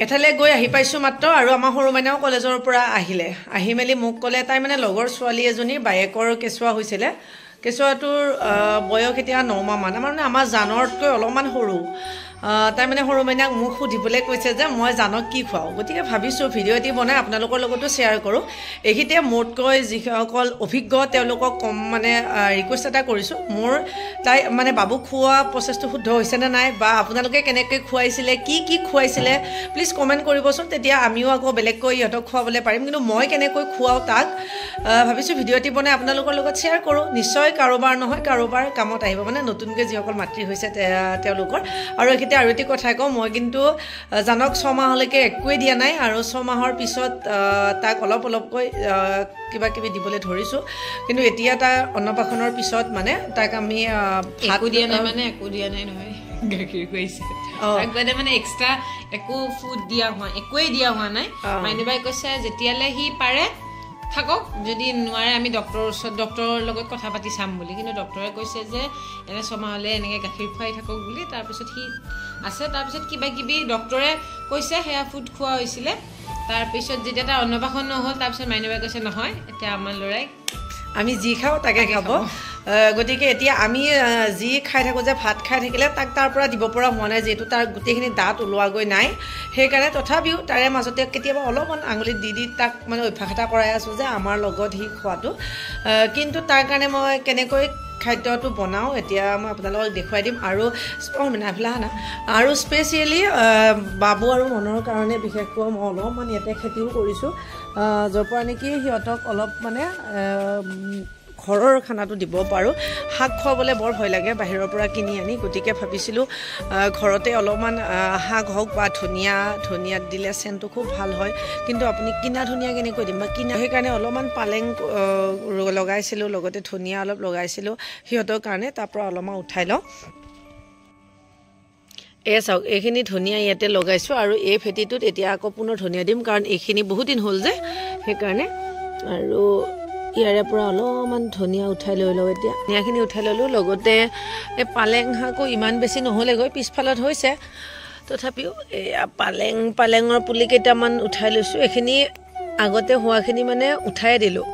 এঠাইলৈ গৈ আহি পাইছোঁ মাত্ৰ আৰু আমাৰ সৰু মাইনাও কলেজৰ পৰা আহি মেলি মোক ক'লে তাই মানে লগৰ ছোৱালী এজনীৰ বায়েকৰ কেঁচুৱা হৈছিলে কেঁচুৱাটোৰ বয়স এতিয়া 9 মাহমান আমাৰ জানৰতকৈ অলপমান সৰু তাই মানে সৰু মাইনাক মোক সুধিবলৈ কৈছে যে মই জানক কি খুৱাওঁ গতিকে ভাবিছোঁ ভিডিঅ' এটি বনাই আপোনালোকৰ লগতো শ্বেয়াৰ কৰোঁ এইখিনিতে মোতকৈ যিসকল অভিজ্ঞ তেওঁলোকক কম মানে ৰিকুৱেষ্ট এটা কৰিছোঁ মোৰ তাই মানে বাবুক খোৱা প্ৰচেছটো শুদ্ধ হৈছেনে নাই বা আপোনালোকে কেনেকৈ খুৱাইছিলে কি খুৱাইছিলে প্লিজ কমেণ্ট কৰিবচোন তেতিয়া আমিও আকৌ বেলেগকৈ ইহঁতক খুৱাবলৈ পাৰিম কিন্তু মই কেনেকৈ খুৱাওঁ তাক ভাবিছোঁ ভিডিঅ' এটি বনাই আপোনালোকৰ লগত শ্বেয়াৰ কৰোঁ নিশ্চয় কাৰোবাৰ নহয় কাৰোবাৰ কামত আহিব মানে নতুনকৈ যিসকল মাতৃ হৈছে তেওঁলোকৰ আৰু এইখিনিতে আৰু এটি কথা কওঁ মই কিন্তু জানক 6 মাহলৈকে একোৱেই দিয়া নাই আৰু 6 মাহৰ পিছত তাক অলপকৈ কিবা দিবলৈ ধৰিছোঁ কিন্তু এতিয়া তাৰ অন্নপ্ৰাশনৰ পিছত মানে তাক আমি একো দিয়া নাই নহয় গাখীৰ খুৱাইছে আগতে মানে এক্সট্ৰা একো ফুড দিয়া হোৱা একোৱেই দিয়া হোৱা নাই মাইনুবাই কৈছে যেতিয়ালৈ সি পাৰে থাকক যদি নোৱাৰে আমি ডক্টৰৰ লগত কথা পাতি চাম বুলি কিন্তু ডক্টৰে কৈছে যে এনে 6 মাহলে এনেকৈ গাখীৰ খুৱাই থাকক বুলি তাৰপিছত সি আছে তাৰপিছত কিবা ডক্টৰে কৈছে সেয়া ফুড খোৱা হৈছিলে তাৰপিছত যেতিয়া তাৰ অন্নপ্ৰাশন নহ'ল তাৰপিছত মাইনুবাই কৈছে নহয় এতিয়া আমাৰ ল'ৰাই আমি যি খাওঁ তাকে খাব গতিকে এতিয়া আমি যি খাই থাকোঁ যে ভাত খাই থাকিলে তাক তাৰ পৰা দিব পৰা হোৱা নাই যিহেতু তাৰ গোটেইখিনি দাঁত ওলোৱাগৈ নাই সেইকাৰণে তথাপিও তাৰে মাজতে কেতিয়াবা অলপমান আঙুলিত দি তাক মানে অভ্যাস এটা কৰাই আছোঁ যে আমাৰ লগত সি খোৱাটো কিন্তু তাৰ কাৰণে মই কেনেকৈ খাদ্যটো বনাওঁ এতিয়া মই আপোনালোকক দেখুৱাই দিম আৰু আৰু স্পেচিয়েলি বাবু আৰু মনৰ কাৰণে বিশেষকৈ মই অলপমান ইয়াতে খেতিও কৰিছোঁ য'ৰ পৰা নেকি সিহঁতক অলপ মানে ঘৰৰ খানাটো দিব পাৰোঁ শাক খুৱাবলৈ বৰ ভয় লাগে বাহিৰৰ পৰা কিনি আনি গতিকে ভাবিছিলোঁ ঘৰতে অলপমান শাক হওক বা ধনিয়া দিলে চেণ্টটো খুব ভাল হয় কিন্তু আপুনি কিনা ধনিয়া কেনেকৈ দিম বা কিনা সেইকাৰণে অলপমান পালেং লগাইছিলোঁ লগতে ধনিয়া অলপ লগাইছিলোঁ সিহঁতৰ কাৰণে তাৰ পৰা অলপমান উঠাই লওঁ চাওক এইখিনি ধনিয়া ইয়াতে লগাইছোঁ আৰু এই ভেটিটোত এতিয়া আকৌ পুনৰ ধনিয়া দিম কাৰণ এইখিনি বহুত দিন হ'ল যে সেইকাৰণে আৰু ইয়াৰে পৰা অলপমান ধনিয়া উঠাই লৈ লওঁ এতিয়া ধনিয়াখিনি উঠাই ল'লোঁ লগতে এই পালেং শাকো ইমান বেছি নহ'লেগৈ পিছফালত হৈছে তথাপিও এয়া পালেঙৰ পুলি কেইটামান উঠাই লৈছোঁ এইখিনি আগতে হোৱাখিনি মানে উঠাই দিলোঁ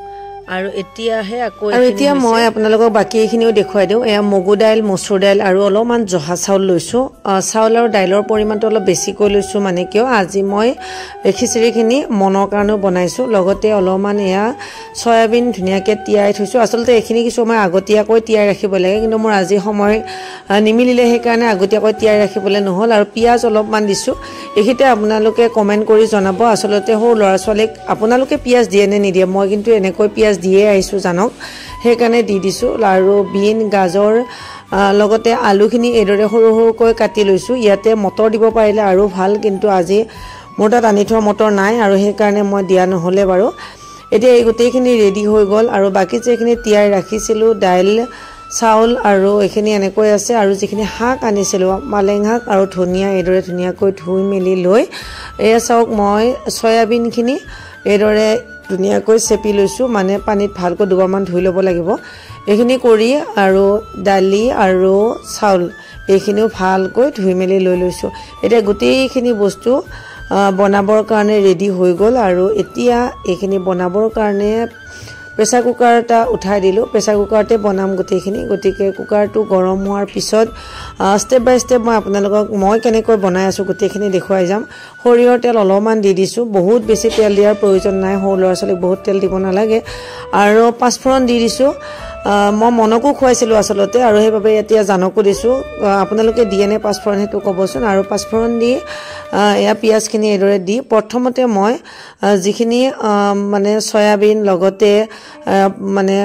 আৰু এতিয়াহে আকৌ এতিয়া মই আপোনালোকক বাকী এইখিনিও দেখুৱাই দিওঁ এয়া মগু দাইল মচুৰ দাইল আৰু অলপমান জহা চাউল লৈছোঁ চাউল আৰু দাইলৰ পৰিমাণটো অলপ বেছিকৈ লৈছোঁ মানে কিয় আজি মই খিচিৰিখিনি মনৰ কাৰণেও বনাইছোঁ লগতে অলপমান এয়া চয়াবিন ধুনীয়াকৈ তিয়াই থৈছোঁ আচলতে এইখিনি কিছু মই আগতীয়াকৈ তিয়াই ৰাখিব লাগে কিন্তু মোৰ আজি সময় নিমিলিলে সেইকাৰণে আগতীয়াকৈ তিয়াই ৰাখিবলৈ নহ'ল আৰু পিঁয়াজ অলপমান দিছোঁ এইখিনিতে আপোনালোকে কমেণ্ট কৰি জনাব আচলতে সৰু ল'ৰা ছোৱালীক আপোনালোকে পিঁয়াজ দিয়ে নে নিদিয়ে মই কিন্তু এনেকৈ পিঁয়াজ দিয়ে আহিছোঁ জানক সেইকাৰণে দি দিছোঁ আৰু বিন গাজৰ লগতে আলুখিনি এইদৰে সৰুকৈ কাটি লৈছোঁ ইয়াতে মটৰ দিব পাৰিলে আৰু ভাল কিন্তু আজি মোৰ তাত আনি থোৱা মটৰ নাই আৰু সেইকাৰণে মই দিয়া নহ'লে বাৰু এতিয়া এই গোটেইখিনি ৰেডি হৈ গ'ল আৰু বাকী যিখিনি তিয়াই ৰাখিছিলোঁ দাইল চাউল আৰু এইখিনি এনেকৈ আছে আৰু যিখিনি শাক আনিছিলোঁ পালেং শাক আৰু ধনিয়া এইদৰে ধুনীয়াকৈ ধুই মেলি লৈ এয়া চাওক মই চয়াবিনখিনি এইদৰে ধুনীয়াকৈ চেপি লৈছোঁ মানে পানীত ভালকৈ দুবাৰমান ধুই ল'ব লাগিব এইখিনি কৰি আৰু দালি আৰু চাউল এইখিনিও ভালকৈ ধুই মেলি লৈ লৈছোঁ এতিয়া গোটেইখিনি বস্তু বনাবৰ কাৰণে ৰেডি হৈ গ'ল আৰু এতিয়া এইখিনি বনাবৰ কাৰণে প্ৰেছাৰ কুকাৰ এটা উঠাই দিলোঁ প্ৰেছাৰ কুকাৰতে বনাম গোটেইখিনি গতিকে কুকাৰটো গৰম হোৱাৰ পিছত ষ্টেপ বাই ষ্টেপ মই আপোনালোকক মই কেনেকৈ বনাই আছোঁ গোটেইখিনি দেখুৱাই যাম সৰিয়হৰ তেল অলপমান দি দিছোঁ বহুত বেছি তেল দিয়াৰ প্ৰয়োজন নাই সৰু ল'ৰা ছোৱালীক বহুত তেল দিব নালাগে আৰু পাঁচফোৰণ দি দিছোঁ মই মনকো খুৱাইছিলোঁ আচলতে আৰু সেইবাবে এতিয়া জানকো দিছোঁ আপোনালোকে দিয়ে নে পাঁচফোৰণ সেইটো ক'বচোন আৰু পাঁচফোৰণ দি এয়া পিঁয়াজখিনি এইদৰে দি প্ৰথমতে মই যিখিনি মানে চয়াবিন লগতে মানে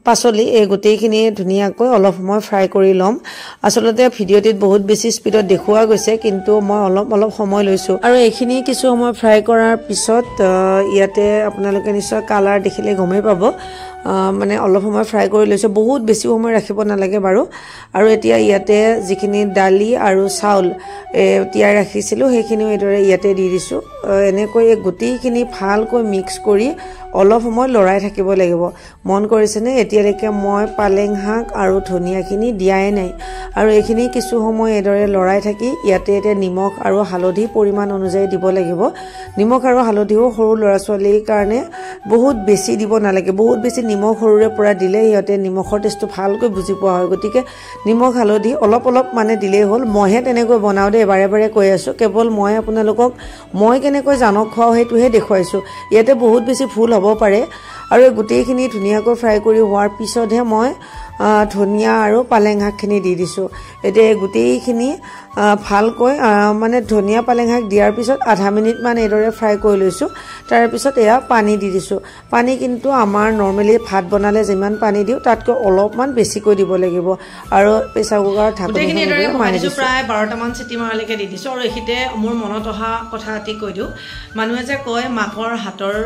পাচলি এই গোটেইখিনি ধুনীয়াকৈ অলপ সময় ফ্ৰাই কৰি ল'ম আচলতে ভিডিঅ'টিত বহুত বেছি স্পীডত দেখুওৱা গৈছে কিন্তু মই অলপ সময় লৈছোঁ আৰু এইখিনি কিছু সময় ফ্ৰাই কৰাৰ পিছত ইয়াতে আপোনালোকে নিশ্চয় কালাৰ দেখিলে গমেই পাব মানে অলপ সময় ফ্ৰাই কৰি লৈছোঁ বহুত বেছি সময় ৰাখিব নালাগে বাৰু আৰু এতিয়া ইয়াতে যিখিনি দালি আৰু চাউল তিয়াই ৰাখিছিলোঁ সেইখিনিও এইদৰে ইয়াতে দি দিছোঁ এনেকৈ গোটেইখিনি ভালকৈ মিক্স কৰি অলপ সময় লৰাই থাকিব লাগিব মন কৰিছেনে এতিয়ালৈকে মই পালেং শাক আৰু ধনিয়াখিনি দিয়াই নাই আৰু এইখিনি কিছু সময় এইদৰে লৰাই থাকি ইয়াতে নিমখ আৰু হালধি পৰিমাণ অনুযায়ী দিব লাগিব নিমখ আৰু হালধিও সৰু ল'ৰা ছোৱালীৰ কাৰণে বহুত বেছি দিব নালাগে বহুত বেছি নিমখ সৰুৰে পৰা দিলে সিহঁতে নিমখৰ টেষ্টটো ভালকৈ বুজি পোৱা হয় গতিকে নিমখ হালধি অলপ অলপ মানে দিলেই হ'ল মইহে তেনেকৈ বনাওঁ দে বাৰে বাৰে কৈ আছোঁ কেৱল মই আপোনালোকক মই কেনেকৈ জানক খুৱাওঁ সেইটোহে দেখুৱাইছোঁ ইয়াতে বহুত বেছি ভুল হ'ব পাৰে আৰু গোটেইখিনি ধুনীয়াকৈ ফ্ৰাই কৰি হোৱাৰ পিছতহে মই ধনিয়া আৰু পালেং শাকখিনি দি দিছোঁ এতিয়া গোটেইখিনি ভালকৈ মানে ধনিয়া পালেং শাক দিয়াৰ পিছত আধা মিনিটমান এইদৰে ফ্ৰাই কৰি লৈছোঁ তাৰপিছত এয়া পানী দি দিছোঁ পানী কিন্তু আমাৰ নৰ্মেলি ভাত বনালে যিমান পানী দিওঁ তাতকৈ অলপমান বেছিকৈ দিব লাগিব আৰু প্ৰেছাৰ কুকাৰত ঢাকনিখন মাৰি দিছোঁ প্ৰায় 12টামান চিটি মাৰালৈকে দি দিছোঁ আৰু এইখিতে মোৰ মনত অহা কথা এটি কৈ দিওঁ মানুহে যে কয় মাকৰ হাতৰ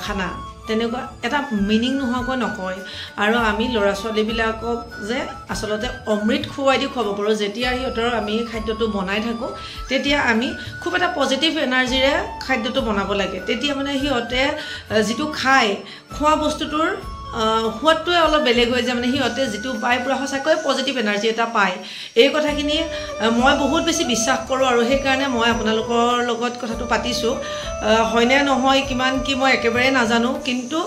খানা তেনেকুৱা এটা মিনিং নোহোৱাকৈ নকয় আৰু আমি ল'ৰা ছোৱালীবিলাকক যে আচলতে অমৃত খুৱাই দি খুৱাব পাৰোঁ যেতিয়া সিহঁতৰ আমি খাদ্যটো বনাই থাকোঁ তেতিয়া আমি খুব এটা পজিটিভ এনাৰ্জিৰে খাদ্যটো বনাব লাগে তেতিয়া মানে সিহঁতে যিটো খায় খোৱা বস্তুটোৰ সোৱাদটোৱে অলপ বেলেগ হৈ যায় মানে সিহঁতে যিটো পায় পূৰা সঁচাকৈ পজিটিভ এনাৰ্জি এটা পায় এই কথাখিনি মই বহুত বেছি বিশ্বাস কৰোঁ আৰু সেইকাৰণে মই আপোনালোকৰ লগত কথাটো পাতিছোঁ হয়নে নহয় কিমান কি মই একেবাৰে নাজানো কিন্তু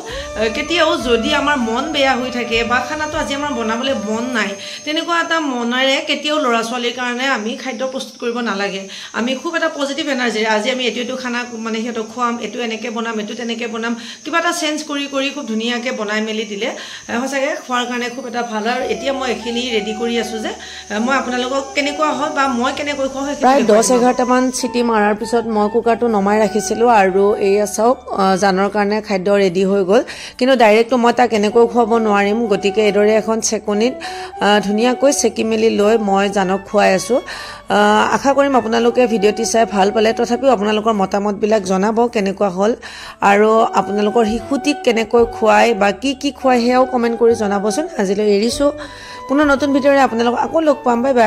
কেতিয়াও যদি আমাৰ মন বেয়া হৈ থাকে বা খানাটো আজি আমাৰ বনাবলৈ মন নাই তেনেকুৱা এটা মনেৰে কেতিয়াও ল'ৰা ছোৱালীৰ কাৰণে আমি খাদ্য প্ৰস্তুত কৰিব নালাগে আমি খুব এটা পজিটিভ এনাৰ্জিৰে আজি আমি এইটো খানা মানে সিহঁতক খুৱাম এইটো এনেকৈ বনাম এইটো তেনেকৈ বনাম কিবা এটা চেঞ্জ কৰি কৰি খুব ধুনীয়াকৈ বনাই মেলি দিলে সঁচাকৈ খোৱাৰ কাৰণে খুব এটা ভাল আৰু এতিয়া মই এইখিনি ৰেডি কৰি আছোঁ যে মই আপোনালোকক কেনেকুৱা হয় বা মই কেনেকৈ খুৱাওঁ প্ৰায় 10-11টামান চিটি মৰাৰ পিছত মই কুকাৰটো নমাই ৰাখিছিলোঁ আৰু এয়া চাওক জানৰ কাৰণে খাদ্য ৰেডি হৈ গ'ল কিন্তু ডাইৰেক্টটো মই তাক এনেকৈ খুৱাব নোৱাৰিম গতিকে এইদৰে এখন চেকনিত ধুনীয়াকৈ চেকি মেলি লৈ মই জানক খুৱাই আছোঁ আশা কৰিম আপোনালোকে ভিডিঅ'টি চাই ভাল পালে তথাপিও আপোনালোকৰ মতামতবিলাক জনাব কেনেকুৱা হ'ল আৰু আপোনালোকৰ শিশুটিক কেনেকৈ খুৱাই বা কি কি খুৱাই সেয়াও কমেণ্ট কৰি জনাবচোন আজিলৈ এৰিছোঁ পুনৰ নতুন ভিডিঅ'ৰে আপোনালোকক আকৌ লগ পাম বাই বাই